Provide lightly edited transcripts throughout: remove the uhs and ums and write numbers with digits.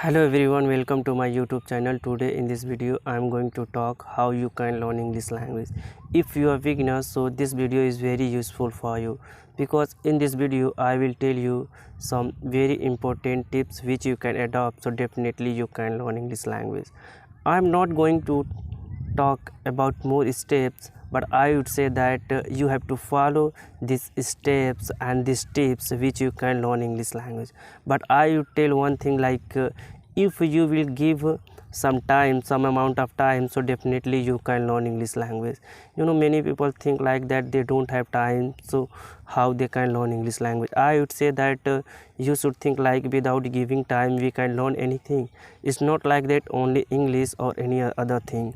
Hello everyone, welcome to my YouTube channel. Today in this video I am going to talk how you can learn English language. If you are beginner, so this video is very useful for you, because in this video I will tell you some very important tips which you can adopt, so definitely you can learn English language. I am not going to talk about more steps, but I would say that you have to follow these steps and these tips which you can learn English language. But I would tell one thing, like if you will give some time, some amount of time, so definitely you can learn English language. Many people think like that they don't have time, so how they can learn English language. I would say that you should think like without giving time we can learn anything. It's not like that only English or any other thing.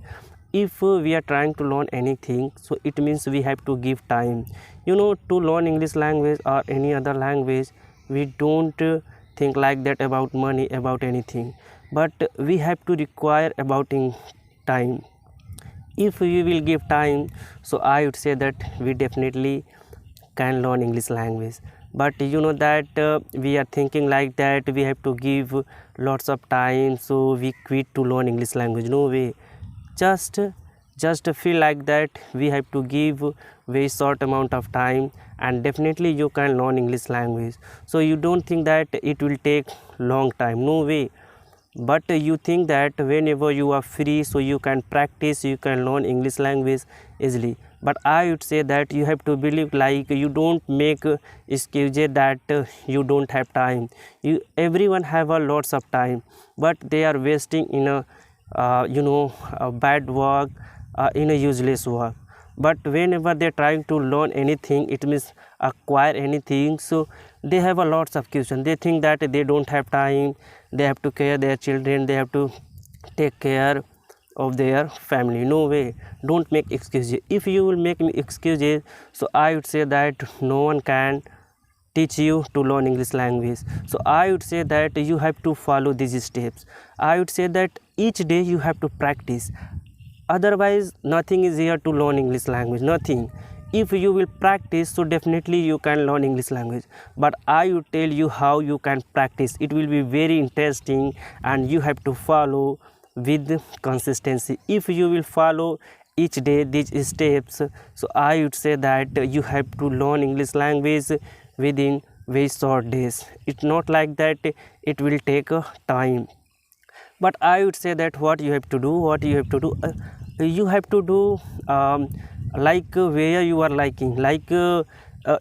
If we are trying to learn anything, so it means we have to give time. To learn English language or any other language, we don't think like that about money, about anything, but we have to require about time. If we will give time, so I would say that we definitely can learn English language. But that we are thinking like that we have to give lots of time, so we quit to learn English language. No way. Just feel like that we have to give very short amount of time, and definitely you can learn English language. So you don't think that it will take long time. No way. But you think that whenever you are free, so you can practice, you can learn English language easily. But I would say that you have to believe, like you don't make excuses that you don't have time. Everyone have a lots of time, but they are wasting in a a bad work, in a useless work. But whenever they're trying to learn anything, it means acquire anything, so they have a lots of questions. They think that they don't have time, they have to care their children, they have to take care of their family. No way. Don't make excuses. If you will make excuses, so I would say that no one can teach you to learn English language. So I would say that you have to follow these steps. I would say that each day you have to practice, otherwise nothing is here to learn English language, nothing. If you will practice, so definitely you can learn English language. But I will tell you how you can practice. It will be very interesting, and you have to follow with consistency. If you will follow each day these steps, so I would say that you have to learn English language within very short days. It's not like that it will take time. But I would say that what you have to do, you have to do like where you are liking, like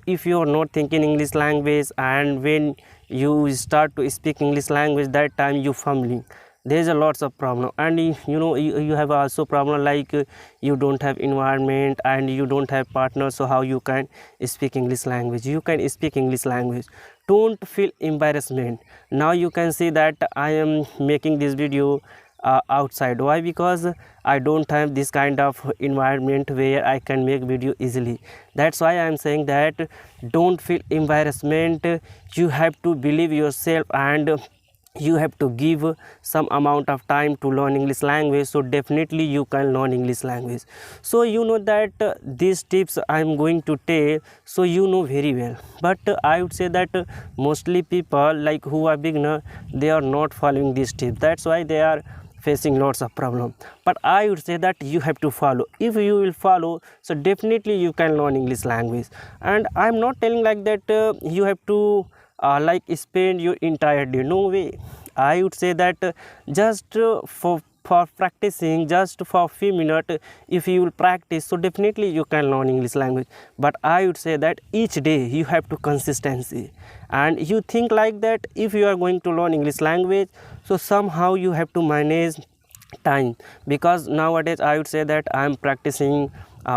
if you are not thinking English language, and when you start to speak English language, that time you fumbling, there is a lots of problem. And you have also problem like you don't have environment and you don't have partner, so how you can speak English language? You can speak English language. Don't feel embarrassment. Now you can see that I am making this video outside. Why? Because I don't have this kind of environment where I can make video easily. That's why I am saying that don't feel embarrassment. You have to believe yourself, and you have to give some amount of time to learn English language, so definitely you can learn English language. So that these tips I am going to tell, so very well. But I would say that mostly people like who are beginner, they are not following these tips. That's why they are facing lots of problem. But I would say that you have to follow. If you will follow, so definitely you can learn English language. And I am not telling like that you have to like spend your entire day. No way. I would say that just for practicing, just for a few minutes, if you will practice, so definitely you can learn English language. But I would say that each day you have to consistency, and you think like that if you are going to learn English language, so somehow you have to manage time. Because nowadays I would say that I am practicing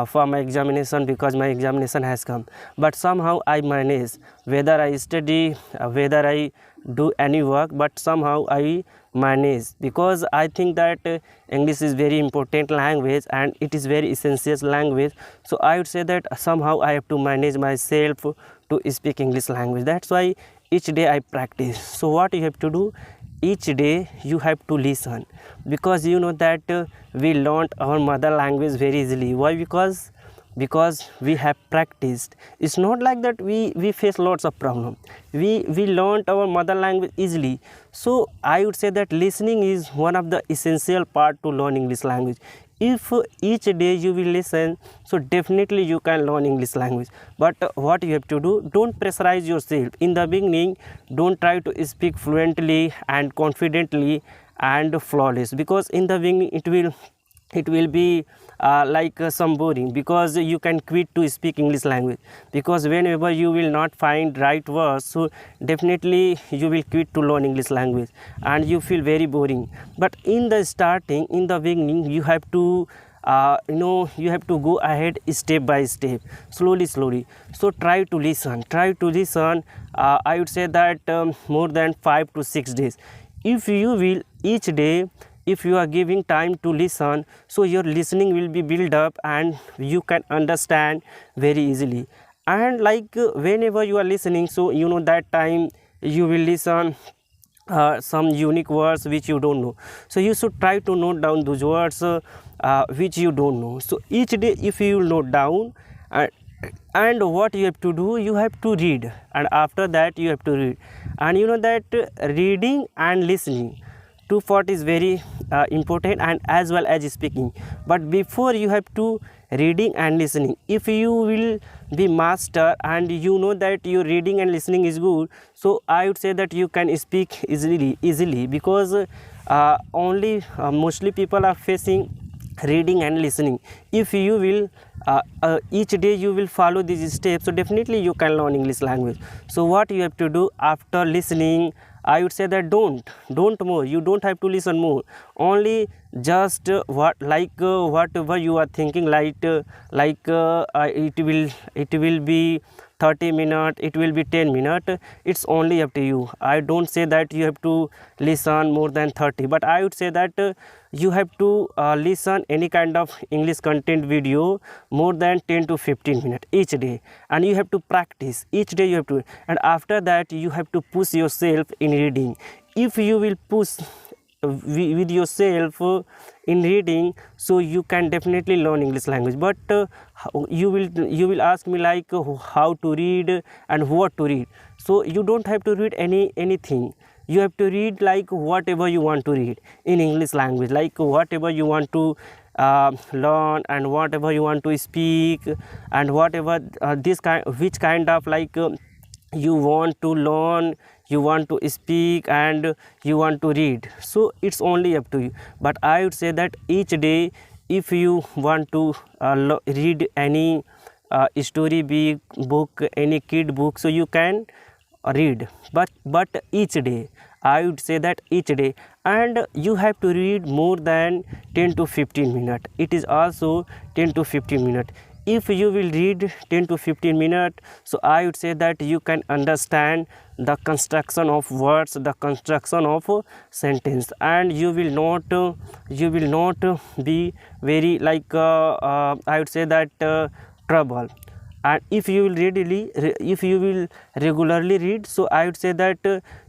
for my examination, because my examination has come, but somehow I manage, whether I study, whether I do any work, but somehow I manage, because I think that English is very important language and it is very essential language. So I would say that somehow I have to manage myself to speak English language. That's why each day I practice. So what you have to do, each day you have to listen, because that we learned our mother language very easily. Why? Because because we have practiced. It's not like that we face lots of problem. We learned our mother language easily. So I would say that listening is one of the essential part to learn English language. If each day you will listen, so definitely you can learn English language. But what you have to do, don't pressurize yourself in the beginning. Don't try to speak fluently and confidently and flawless, because in the beginning it will be some boring, because you can quit to speak English language, because whenever you will not find right words, so definitely you will quit to learn English language and you feel very boring. But in the starting, in the beginning, you have to you have to go ahead step by step, slowly. So try to listen, I would say that more than 5 to 6 days. If you will each day, if you are giving time to listen, so your listening will be built up and you can understand very easily. And whenever you are listening, so that time you will listen some unique words which you don't know, so you should try to note down those words which you don't know. So each day if you will note down, and what you have to do, you have to read, and after that you have to read. And that reading and listening, two part is very important, and as well as speaking. But before you have to reading and listening, if you will be master and you know that your reading and listening is good, so I would say that you can speak easily, because only mostly people are facing reading and listening. If you will each day you will follow these steps, so definitely you can learn English language. So what you have to do after listening, I would say that don't more, you don't have to listen more, only just whatever you are thinking, it will be 30 minutes, it will be 10 minutes, it's only up to you. I don't say that you have to listen more than 30, but I would say that you have to listen any kind of English content video more than 10 to 15 minutes each day, and you have to practice each day, you have to. And after that you have to push yourself in reading. If you will push with yourself in reading, so you can definitely learn English language. But you will ask me how to read and what to read. So you don't have to read anything, you have to read whatever you want to read in English language, whatever you want to learn and whatever you want to speak, and whatever which kind of you want to learn, you want to speak, and you want to read. So it's only up to you. But I would say that each day if you want to read any story book, any kid book, so you can read. But each day, I would say that each day, and you have to read more than 10 to 15 minutes. It is also 10 to 15 minutes. If you will read 10 to 15 minutes, so I would say that you can understand the construction of words, the construction of sentence, and you will not be very I would say that trouble. And if you will regularly read, so I would say that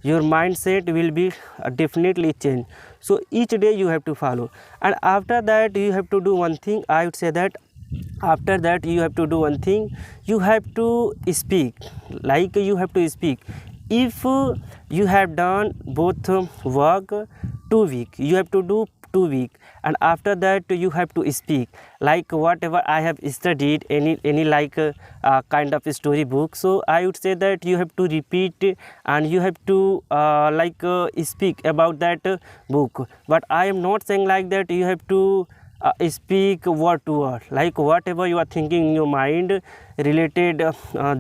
your mindset will be definitely changed. So each day you have to follow, and after that you have to do one thing. I would say that after that you have to do one thing, you have to speak, you have to speak. If you have done both work 2 weeks, you have to do 2 weeks, and after that you have to speak whatever I have studied, any kind of story book. So I would say that you have to repeat and you have to speak about that book. But I am not saying like that you have to speak word to word, whatever you are thinking in your mind related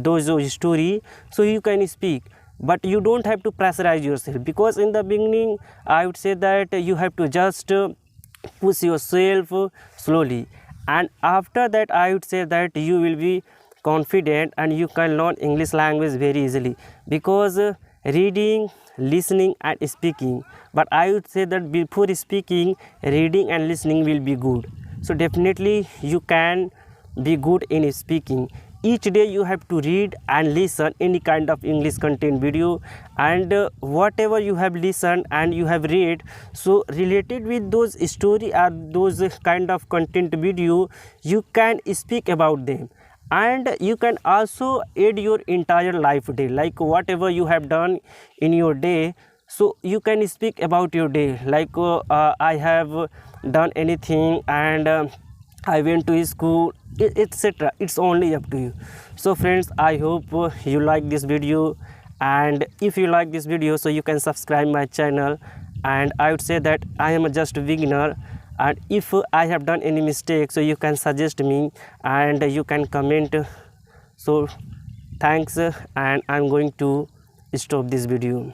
those story, so you can speak. But you don't have to pressurize yourself, because in the beginning I would say that you have to just push yourself slowly, and after that I would say that you will be confident and you can learn English language very easily, because reading, listening and speaking. But I would say that before speaking, reading and listening will be good. So definitely you can be good in speaking. each day you have to read and listen any kind of English content video, and whatever you have listened and you have read, so related with those story or those kind of content video, you can speak about them. And you can also add your entire life day, like whatever you have done in your day, so you can speak about your day, like I have done anything, and I went to school, etc. It's only up to you. So friends, I hope you like this video, and if you like this video, so you can subscribe my channel. And I would say that I am just a beginner, and if I have done any mistake, so you can suggest me and you can comment. So thanks, and I'm going to stop this video.